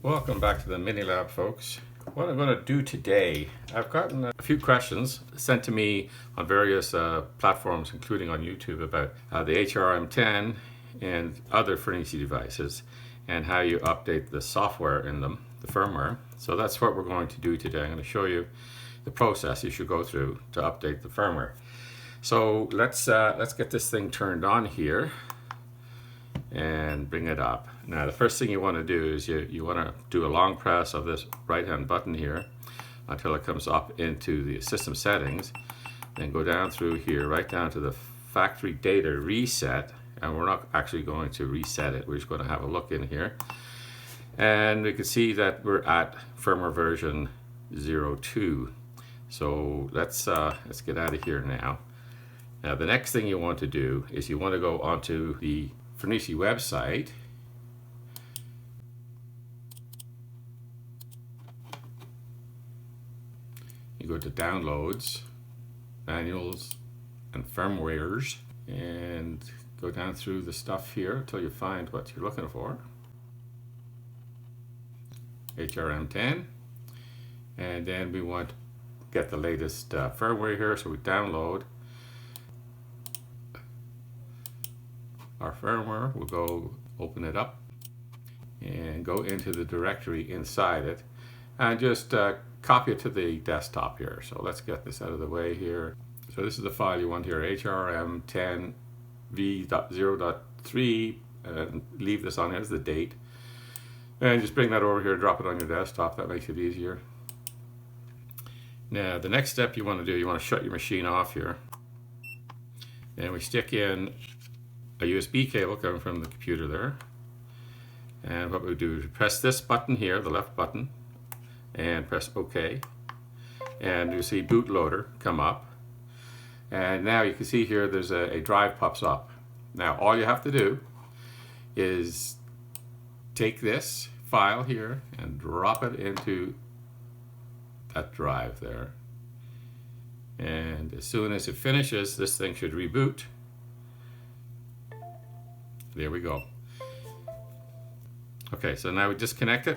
Welcome back to the mini lab, folks. What I'm going to do today, I've gotten a few questions sent to me on various platforms, including on YouTube, about the HRM-10 and other FNIRSI devices and how you update the software in them, the firmware. So that's what we're going to do today. I'm going to show you the process you should go through to update the firmware. So let's get this thing turned on here and bring it up. Now the first thing you want to do is you want to do a long press of this right hand button here until it comes up into the system settings, then go down through here right down to the factory data reset, and we're not actually going to reset it, we're just going to have a look in here, and we can see that we're at firmware version 02. So let's get out of here now. Now the next thing you want to do is you want to go onto the FNIRSI website. You go to downloads, manuals, and firmwares, and go down through the stuff here until you find what you're looking for. HRM-10, and then we want to get the latest firmware here, so we download our firmware. We'll go open it up and go into the directory inside it and just copy it to the desktop here. So let's get this out of the way here. So this is the file you want here, HRM10 v.0.3, and leave this on as the date. And just bring that over here, drop it on your desktop. That makes it easier. Now the next step you want to do, you want to shut your machine off here. And we stick in a USB cable coming from the computer there. And what we do is press this button here, the left button, and press OK. And you see bootloader come up. And now you can see here there's a drive pops up. Now all you have to do is take this file here and drop it into that drive there. And as soon as it finishes, this thing should reboot. There we go. Okay, so now we disconnect it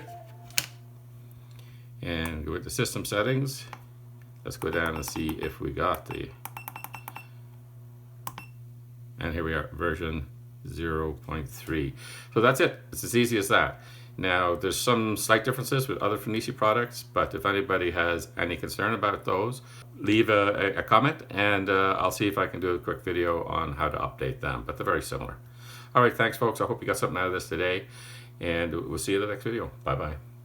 and go into system settings. Let's go down and see if we got the, and here we are, version 0.3. So that's it. It's as easy as that. Now there's some slight differences with other FNIRSI products, but if anybody has any concern about those, leave a comment, and I'll see if I can do a quick video on how to update them, but they're very similar. All right, thanks folks. I hope you got something out of this today, and we'll see you in the next video. Bye-bye.